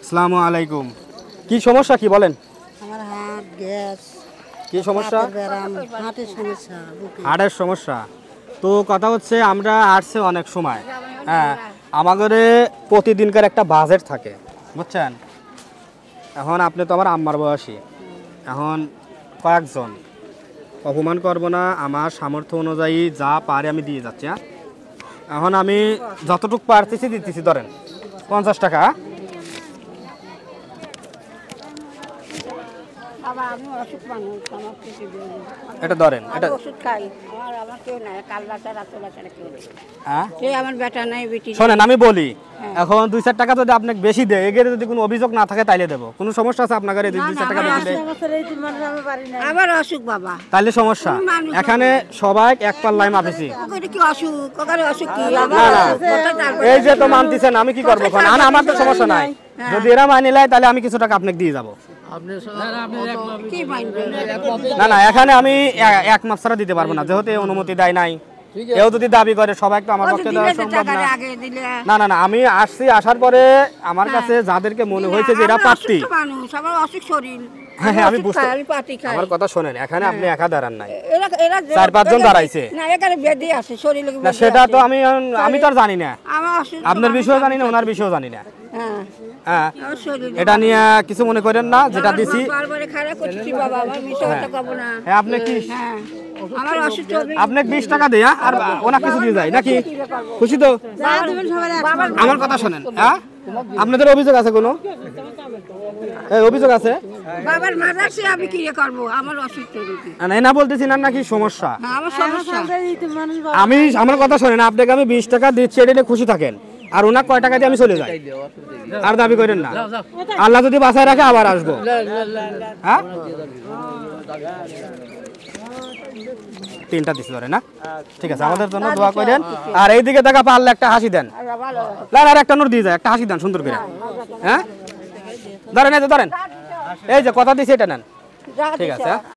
আসসালামু আলাইকুম। কি সমস্যা কি বলেন? আমার হার্ট গ্যাস কি সমস্যা? হার্টের সমস্যা বুকে হার্টের সমস্যা। তো কথা হচ্ছে আমরা আসছে অনেক সময়, হ্যাঁ, আমাদের প্রতিদিনকার একটা বাজেট থাকে, বুঝছেন? এখন আপনি তো আমার আম্মার বয়সী, এখন কয়েকজন অপমান করব না, আমার সামর্থ্য অনুযায়ী যা পারে আমি দিয়ে যাচ্ছি। হ্যাঁ, এখন আমি যতটুকু পারতেছি দিতেছি, ধরেন 50 টাকা। বাবা আমি অসুখ মানুষ আমার কিছু এটা ধরেন, এটা ওষুধ খাই আমার কেউ নাই কাল বাচ্চা রাত্রে বাচ্চারা কেউ নেই হ্যাঁ সে আমার বেটা নাই বেটি শোনেন, আমি বলি এখন 2-4 টাকা যদি আপনাকে বেশি দেয়, এগের যদি কোনো অভিযোগ না থাকে তাইলে দেবো। কোনো সমস্যা আছে আপনার কাছে 2-4 টাকা বেশি দেয়? আমার অসুখ বাবা তাইলে সমস্যা। এখানে সবাই এক পাল্লায় মাপেছি। ওখানে কি অসুখ ওখানে অসুখ কি না না, এই যে তো মানতেছেন, আমি কি করবো? আমার তো সমস্যা নাই, যদি এরা মানি লাই তাহলে আমি কিছু টাকা আপনাকে দিয়ে যাবো। কি মানবে না না, এখানে আমি এক মাস ছাড়া দিতে পারবো না, যেহেতু এই অনুমতি দেয় নাই। কেউ যদি দাবি করে, সবাই তো আমার পক্ষে দেওয়া সম্ভব না। আগে দিলে না না না, আমি আসছি, আসার পরে আমার কাছে যাদেরকে মনে হয়েছে যে এরা পাত্রী, মানুষ আমার অসুখ শরীর হ্যাঁ হ্যাঁ আমি বুঝতে, আমি পাতি খাই আমার কথা শোনেন, এখানে আপনি একা দাঁড়ান নাই, এরা এরা 4-5 জন দাঁড়াইছে। না এখানে বেদি আছে শরীরে না সেটা তো আমি তো আর জানি না, আমার অসুখ আপনার বিষয়েও জানি না, ওনার বিষয়েও জানি না। হ্যাঁ হ্যাঁ, আমার শরীরে এটা নিয়ে কিছু মনে করেন না, যেটা দিছি। বারবারে খারাপ করছি বাবা আমার মিশে কথা কব না হ্যাঁ, আপনি কি হ্যাঁ আমার অসুখ আপনি 20 টাকা দেয়া আর ওনা কিছু দিয়ে যায় নাকি? খুশি তো? আমার কথা শোনেন, হ্যাঁ, আপনাদের অভিযোগ আছে কোনো? এই অভিযোগ আছে? বাবার মারাছে আমি কি করব আমার অসুখ শরীরে না না বলতেছি না, নাকি সমস্যা? হ্যাঁ আমার সমস্যা আমি আমার কথা শোনেন, আপনাকে আমি 20 টাকা দিচ্ছি, এটা নিয়ে খুশি থাকেন, আর ওনা কয় টাকা দিয়ে আমি চলে যাই, আর দাবি করেন না। আল্লাহ যদি বাঁচায় রাখে আবার আসবো। হ্যাঁ, 3টা দিচ্ছি ধরে না, ঠিক আছে, আমাদের জন্য দোয়া করেন। আর এইদিকে দেখা পারলে একটা হাসি দেন, না আর একটা নোট দিয়ে যায়, একটা হাসি দেন সুন্দর করে। হ্যাঁ ধরেন, এই যে ধরেন, এই যে কথা দিচ্ছি এটা নেন, ঠিক আছে।